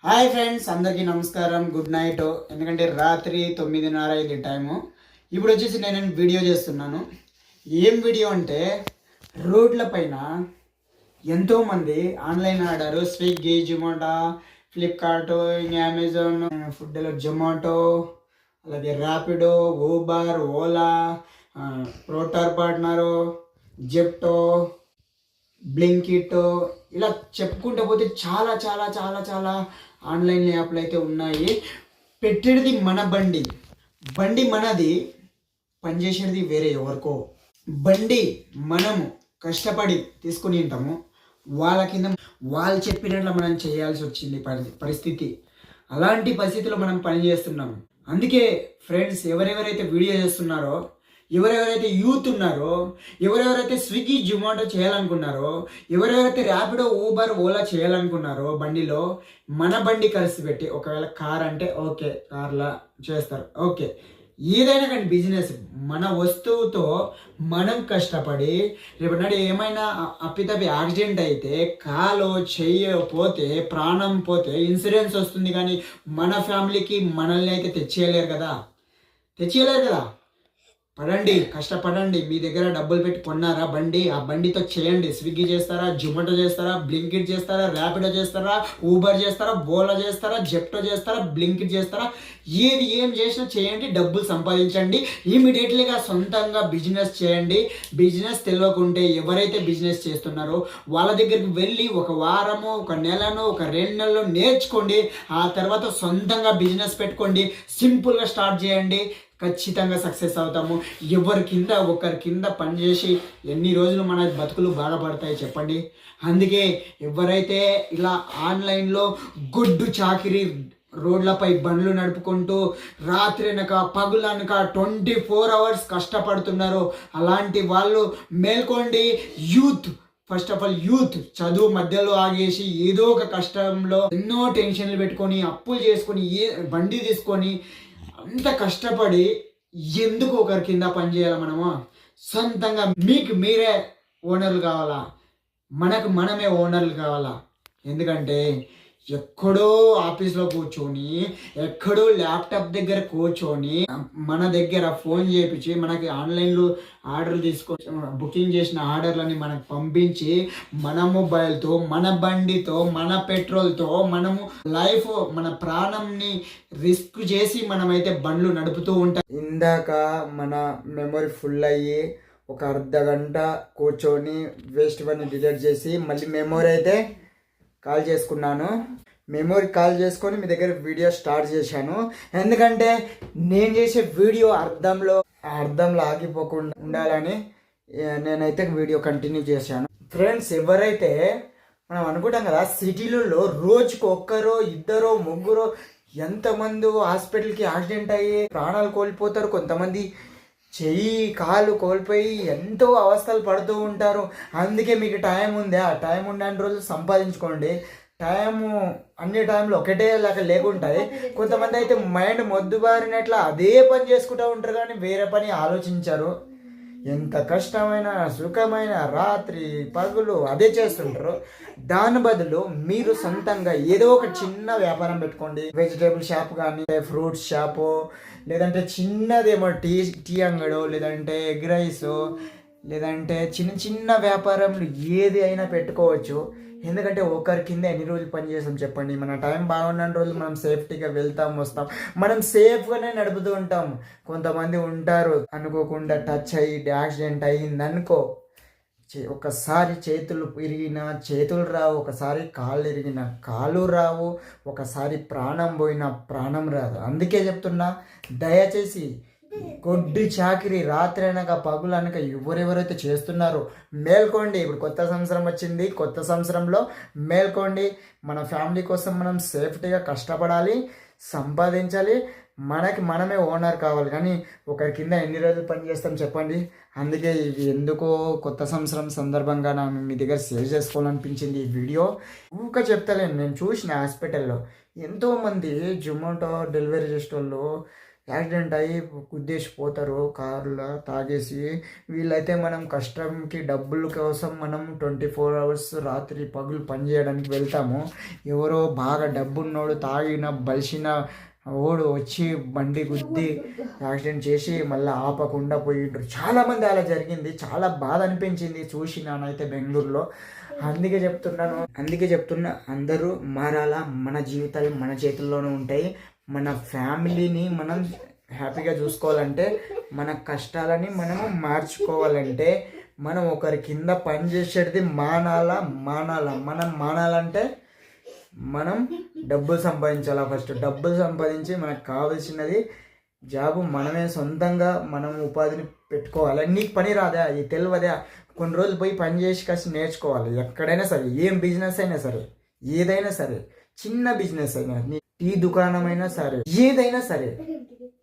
Hi friends, అందరికీ నమస్కారం. Good night. ఎందుకంటే రాత్రి 9:30 అయింది టైము. ఇప్పుడు వచ్చేసి నేను వీడియో చేస్తున్నాను. ఏం వీడియో అంటే, రోడ్ల పైన ఎంతోమంది ఆన్లైన్ ఆర్డర్ స్విగ్గీ, జొమాటో, ఫ్లిప్కార్ట్, ఇంకా అమెజాన్ ఫుడ్లో జొమాటో, అలాగే ర్యాపిడో, ఊబర్, ఓలా, ప్రోటార్ పార్ట్నరు, జెప్టో, బ్లింకిట్, ఇలా చెప్పుకుంటూ పోతే చాలా చాలా చాలా చాలా ఆన్లైన్ యాప్లు అయితే ఉన్నాయి. పెట్టేది మన బండి, బండి మనది, పనిచేసేది వేరే ఎవరికో. బండి మనము కష్టపడి తీసుకుని ఉంటాము, వాళ్ళ కింద వాళ్ళు చెప్పినట్లు మనం చేయాల్సి వచ్చింది పరిస్థితి. అలాంటి పరిస్థితిలో మనం పని చేస్తున్నాము. అందుకే ఫ్రెండ్స్, ఎవరెవరైతే వీడియో చేస్తున్నారో, ఎవరెవరైతే యూత్ ఉన్నారో, ఎవరెవరైతే స్విగ్గీ, జొమాటో చేయాలనుకున్నారో, ఎవరెవరైతే ర్యాపిడో, ఊబర్, ఓలా చేయాలనుకున్నారో, బండిలో మన బండి కలిసి పెట్టి, ఒకవేళ కార్ అంటే ఓకే, కార్లా చేస్తారు, ఓకే, ఏదైనా కానీ బిజినెస్ మన వస్తువుతో మనం కష్టపడి రేపటి ఏమైనా అప్పితప్పి యాక్సిడెంట్ అయితే కాలో చెయ్యపోతే ప్రాణం పోతే ఇన్సూరెన్స్ వస్తుంది, కానీ మన ఫ్యామిలీకి మనల్ని అయితే తెచ్చేయలేరు కదా. పడండి, కష్టపడండి. మీ దగ్గర డబ్బులు పెట్టి కొన్నారా బండి, ఆ బండితో చేయండి. స్విగ్గీ చేస్తారా, జొమాటో చేస్తారా, బ్లింకిట్ చేస్తారా, ర్యాపిడో చేస్తారా, ఊబర్ చేస్తారా, ఓలా చేస్తారా, జెప్టో చేస్తారా, బ్లింకిట్ చేస్తారా, ఏం చేసినా చేయండి, డబ్బులు సంపాదించండి. ఇమీడియట్లీగా సొంతంగా బిజినెస్ చేయండి. బిజినెస్ తెలియకుంటే ఎవరైతే బిజినెస్ చేస్తున్నారో వాళ్ళ దగ్గరికి వెళ్ళి ఒక వారము, ఒక నెలను, ఒక 2 నెలలు నేర్చుకోండి. ఆ తర్వాత సొంతంగా బిజినెస్ పెట్టుకోండి. సింపుల్గా స్టార్ట్ చేయండి, ఖచ్చితంగా సక్సెస్ అవుతాము. ఒకరి కింద పనిచేసి ఎన్ని రోజులు మన బతుకులు బాగుపడతాయి చెప్పండి. అందుకే ఎవరైతే ఇలా ఆన్లైన్లో గొడ్డు చాకిరి రోడ్లపై బండ్లు నడుపుకుంటూ రాత్రి అనక పగులనక 24 hours కష్టపడుతున్నారో అలాంటి వాళ్ళు మేల్కోండి. ఫస్ట్ ఆఫ్ ఆల్ యూత్ చదువు మధ్యలో ఆగేసి ఏదో ఒక కష్టంలో ఎన్నో టెన్షన్లు పెట్టుకొని అప్పులు చేసుకొని బండి తీసుకొని అంత కష్టపడి ఎందుకు ఒకరి కింద పని చేయాలి? మనము సొంతంగా మీకు మీరే ఓనర్లు కావాలా, మనకు మనమే ఓనర్లు కావాలా. ఎందుకంటే ఎక్కడో ఆఫీస్లో కూర్చొని, ఎక్కడో ల్యాప్టాప్ దగ్గర కూర్చొని మన దగ్గర ఫోన్ చేయించి మనకి ఆన్లైన్లో ఆర్డర్లు బుకింగ్ చేసిన ఆర్డర్లని మనకు పంపించి మన మొబైల్తో, మన బండితో, మన పెట్రోల్తో మనము లైఫ్, మన ప్రాణంని రిస్క్ చేసి మనమైతే బండ్లు నడుపుతూ ఉంటాం. ఇందాక మన మెమొరీ ఫుల్ అయ్యి ఒక అర్ధగంట కూర్చొని వేస్ట్ పని డిలీట్ చేసి మళ్ళీ మెమొరీ అయితే కాల్ చేసుకున్నాను. మెమొరీ కాల్ చేసుకొని మీ దగ్గర వీడియో స్టార్ట్ చేశాను. ఎందుకంటే నేను చేసే వీడియో అర్థంలో ఆగిపోకుండా ఉండాలని నేనైతే వీడియో కంటిన్యూ చేశాను. ఫ్రెండ్స్, ఎవరైతే మనం అనుకుంటాం కదా సిటీలలో రోజుకు ఒక్కరో, ఇద్దరో, ముగ్గురో, ఎంతమంది హాస్పిటల్కి యాక్సిడెంట్ అయ్యి ప్రాణాలు కోల్పోతారు. కొంతమంది చెయ్యి కాలు కోల్పోయి ఎంతో అవస్థలు పడుతూ ఉంటారు. అందుకే మీకు టైం ఉంది, ఆ టైం ఉన్న రోజులు సంపాదించుకోండి. అన్ని టైంలో ఒకటే లాగా లేకుంటాయి. కొంతమంది అయితే మైండ్ మొద్దుబారినట్ల అదే పని చేసుకుంటూ ఉంటారు, కానీ వేరే పని ఆలోచించారు. ఎంత కష్టమైన సుఖమైన రాత్రి పగులు అదే చేస్తుంటారు. దాని బదులు మీరు సొంతంగా ఏదో ఒక చిన్న వ్యాపారం పెట్టుకోండి. వెజిటేబుల్ షాప్ కానీ, ఫ్రూట్స్ షాపు, లేదంటే చిన్నదేమో టీ అంగడో, లేదంటే ఎగ్ రైస్, లేదంటే చిన్న చిన్న వ్యాపారంలు ఏది అయినా పెట్టుకోవచ్చు. ఎందుకంటే ఒకరి కింద ఎన్ని రోజులు పని చేస్తాం చెప్పండి. మన టైం బాగున్న రోజులు మనం సేఫ్టీగా వెళ్తాం వస్తాం, మనం సేఫ్గానే నడుపుతూ ఉంటాం. కొంతమంది ఉంటారు అనుకోకుండా టచ్ అయ్యి యాక్సిడెంట్ అయ్యిందనుకో, ఒకసారి చేతులు ఇరిగిన చేతులు రావు, ఒకసారి కాళ్ళు ఇరిగిన కాళ్ళు రావు, ఒకసారి ప్రాణం పోయిన ప్రాణం రాదు. అందుకే చెప్తున్నా, దయచేసి గొడ్డు చాకిరి రాత్రి అనక పగులు అనక ఎవరెవరైతే చేస్తున్నారో మేల్కోండి. ఇప్పుడు కొత్త సంవత్సరం వచ్చింది, కొత్త సంవత్సరంలో మేల్కోండి. మన ఫ్యామిలీ కోసం మనం సేఫ్టీగా కష్టపడాలి, సంపాదించాలి. మనకి మనమే ఓనర్ కావాలి, కానీ ఒకరి కింద ఎన్ని రోజులు పని చేస్తాం చెప్పండి. అందుకే ఇది ఎందుకో కొత్త సంవత్సరం సందర్భంగా నాకు మీ దగ్గర షేర్ చేసుకోవాలనిపించింది ఈ వీడియో. ఊక చెప్తలేను, నేను చూసిన హాస్పిటల్లో ఎంతోమంది జొమాటో డెలివరీ చేసేటోళ్ళు యాక్సిడెంట్ అయ్యి గుద్దేసిపోతారు కార్లో తాగేసి. వీళ్ళైతే మనం కష్టంకి డబ్బుల కోసం మనం 24 అవర్స్ రాత్రి పగులు పని చేయడానికి వెళ్తాము. ఎవరో బాగా డబ్బున్నోడు తాగిన బలిసిన ఓడు వచ్చి బండి గుద్ది యాక్సిడెంట్ చేసి మళ్ళీ ఆపకుండా పోయిండ్రు. చాలామంది అలా జరిగింది. చాలా బాధ అనిపించింది చూసి నానైతే బెంగళూరులో. అందుకే చెప్తున్నా అందరూ మారాలా. మన జీవితాలు మన చేతుల్లోనే ఉంటాయి. మన ఫ్యామిలీని మనం హ్యాపీగా చూసుకోవాలంటే, మన కష్టాలని మనం మార్చుకోవాలంటే, మనం ఒకరి కింద పని చేసేది మానాలా. మనం మానాలంటే మనం డబ్బులు సంపాదించాలా. ఫస్ట్ డబ్బులు సంపాదించి మనకు కావాల్సినది జాబు మనమే సొంతంగా మనం ఉపాధిని పెట్టుకోవాలి. నీకు పని రాదా, ఇది తెలియదా, కొన్ని రోజులు పోయి పని చేసి కాసి నేర్చుకోవాలి. ఎక్కడైనా సరే, ఏం బిజినెస్ అయినా సరే, ఏదైనా సరే, చిన్న బిజినెస్ అయినా, టీ దుకాణం అయినా సరే, ఏదైనా సరే,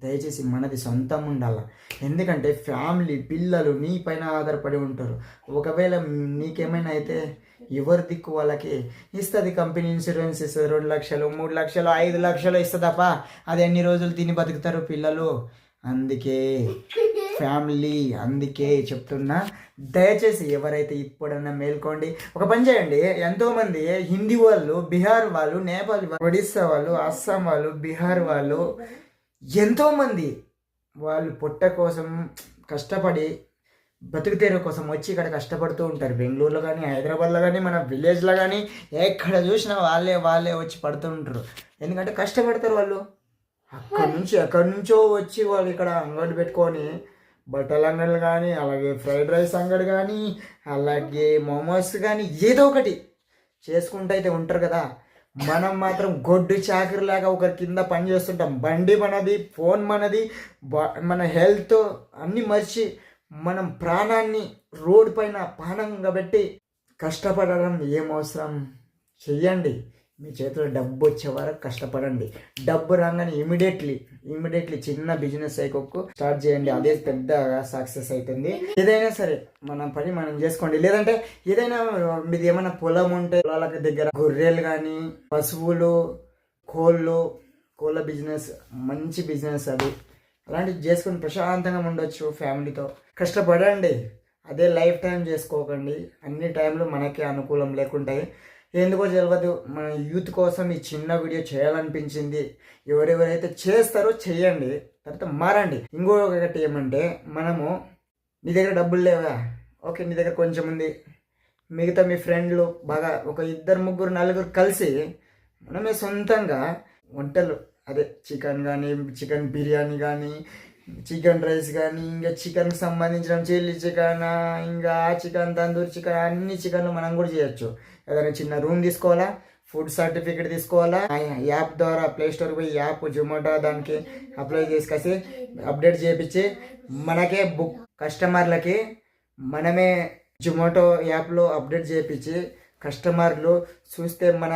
దయచేసి మనది సొంతం ఉండాలి. ఎందుకంటే ఫ్యామిలీ పిల్లలు నీ పైన ఆధారపడి ఉంటారు. ఒకవేళ నీకేమైనా అయితే ఎవరి దిక్కు వాళ్ళకి ఇస్తుంది. కంపెనీ ఇన్సూరెన్స్ ఇస్తుంది, 2 లక్షలు 3 లక్షలు 5 లక్షలు ఇస్తుందప్ప. అది ఎన్ని రోజులు తిని బతుకుతారు పిల్లలు. అందుకే ఫ్యామిలీ, అందుకే చెప్తున్నా, దయచేసి ఎవరైతే ఇప్పుడన్నా మేల్కోండి. ఒక పని చేయండి. ఎంతోమంది హిందీ వాళ్ళు, బీహార్ వాళ్ళు, నేపాల్ వాళ్ళు, ఒడిస్సా వాళ్ళు, అస్సాం వాళ్ళు, బీహార్ వాళ్ళు, ఎంతోమంది వాళ్ళు పొట్ట కోసం కష్టపడి బతుకుతేర కోసం వచ్చి ఇక్కడ కష్టపడుతూ ఉంటారు. బెంగళూరులో కానీ, హైదరాబాద్లో కానీ, మన విలేజ్లో కానీ, ఎక్కడ చూసినా వాళ్ళే వచ్చి పడుతూ ఉంటారు. ఎందుకంటే కష్టపడతారు వాళ్ళు. ఎక్కడి నుంచో వచ్చి వాళ్ళు ఇక్కడ అంగడి పెట్టుకొని, బట్టల అంగడిలు కానీ, అలాగే ఫ్రైడ్ రైస్ అంగడి కానీ, అలాగే మోమోస్ కానీ, ఏదో ఒకటి చేసుకుంటూ అయితే ఉంటారు కదా. మనం మాత్రం గొడ్డు చాకరిలాగా ఒకరి కింద పని చేస్తుంటాం. బండి మనది, ఫోన్ మనది, మన హెల్త్ అన్నీ మర్చి మనం ప్రాణాన్ని రోడ్డు పైన పానంగా పెట్టి కష్టపడడం ఏం అవసరం. చెయ్యండి. మీ చేతిలో డబ్బు వచ్చే వరకు కష్టపడండి. డబ్బు రాగానే ఇమీడియట్లీ చిన్న బిజినెస్ అయిపోకు స్టార్ట్ చేయండి. అదే పెద్దగా సక్సెస్ అవుతుంది. ఏదైనా సరే మన పని మనం చేసుకోండి. లేదంటే ఏదైనా మీది ఏమైనా పొలం ఉంటే పొలాలకు దగ్గర గొర్రెలు కానీ, పశువులు, కోళ్ళ బిజినెస్ మంచి బిజినెస్ అది. అలాంటివి చేసుకొని ప్రశాంతంగా ఉండొచ్చు ఫ్యామిలీతో. కష్టపడండి. అదే లైఫ్ టైం చేసుకోకండి. అన్ని టైంలో మనకి అనుకూలం లేకుంటాయి. ఎందుకో తెలియదు, మన యూత్ కోసం ఈ చిన్న వీడియో చేయాలనిపించింది. ఎవరెవరైతే చేస్తారో చేయండి, తర్వాత మారండి. ఇంకొకటి ఏమంటే, మనము నీ దగ్గర డబ్బులు లేవా, ఓకే, నీ దగ్గర కొంచెం ఉంది, మిగతా మీ ఫ్రెండ్లు బాగా ఒక 2 3 4 కలిసి మనమే సొంతంగా వంటలు, అదే చికెన్ కానీ, చికెన్ బిర్యానీ కానీ, చికెన్ రైస్ కానీ, ఇంకా చికెన్కి సంబంధించిన చిల్లీ చికెన్, ఇంకా చికెన్ తందూరి చికెన్, అన్ని చికెన్లు మనం కూడా చేయొచ్చు. ఏదైనా చిన్న రూమ్ తీసుకోవాలా, ఫుడ్ సర్టిఫికేట్ తీసుకోవాలా, యాప్ ద్వారా ప్లే స్టోర్కి పోయి యాప్ జొమాటో దానికి అప్లై చేసుకొచ్చి అప్డేట్ చేయించి మనకే బుక్ కస్టమర్లకి మనమే జొమాటో యాప్లో అప్డేట్ చేయించి కస్టమర్లు చూస్తే మన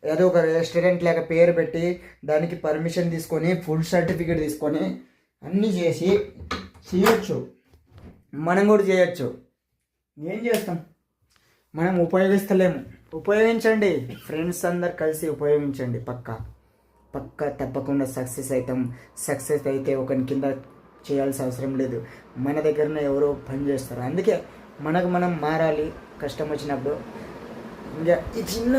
ఏదో ఒక రెస్టారెంట్ లాగా పేరు పెట్టి దానికి పర్మిషన్ తీసుకొని ఫుడ్ సర్టిఫికేట్ తీసుకొని అన్నీ చేసి చేయొచ్చు. మనం కూడా చేయొచ్చు. ఏం చేస్తాం, మనం ఉపయోగిస్తలేము. ఉపయోగించండి. ఫ్రెండ్స్ అందరు కలిసి ఉపయోగించండి. పక్కా తప్పకుండా సక్సెస్ అవుతాం. సక్సెస్ అయితే ఒకరి కింద చేయాల్సిన అవసరం లేదు. మన దగ్గరనే ఎవరో పని చేస్తారు. అందుకే మనకు మనం మారాలి కష్టం వచ్చినప్పుడు. ఇంకా ఈ చిన్న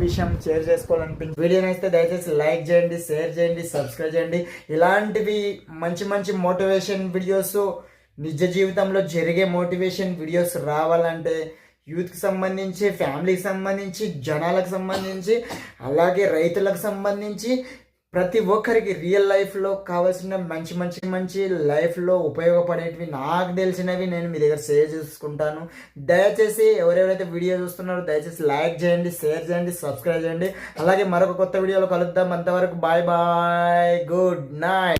విషయం షేర్ చేసుకోవాలనిపించింది. వీడియో నచ్చితే దయచేసి లైక్ చేయండి, షేర్ చేయండి, సబ్స్క్రైబ్ చేయండి. ఇలాంటివి మంచి మోటివేషన్ వీడియోస్, నిజ జీవితంలో జరిగే మోటివేషన్ వీడియోస్ రావాలంటే యూత్కి సంబంధించి, ఫ్యామిలీకి సంబంధించి, జనాలకు సంబంధించి, అలాగే రైతులకు సంబంధించి ప్రతి ఒక్కరికి రియల్ లైఫ్లో కావాల్సిన మంచి లైఫ్లో ఉపయోగపడేటివి నాకు తెలిసినవి నేను మీ దగ్గర షేర్ చేసుకుంటాను. దయచేసి ఎవరెవరైతే వీడియో చూస్తున్నారో దయచేసి లైక్ చేయండి, షేర్ చేయండి, సబ్స్క్రైబ్ చేయండి. అలాగే మరొక కొత్త వీడియోలో కలుద్దాం. అంతవరకు బాయ్, గుడ్ నైట్.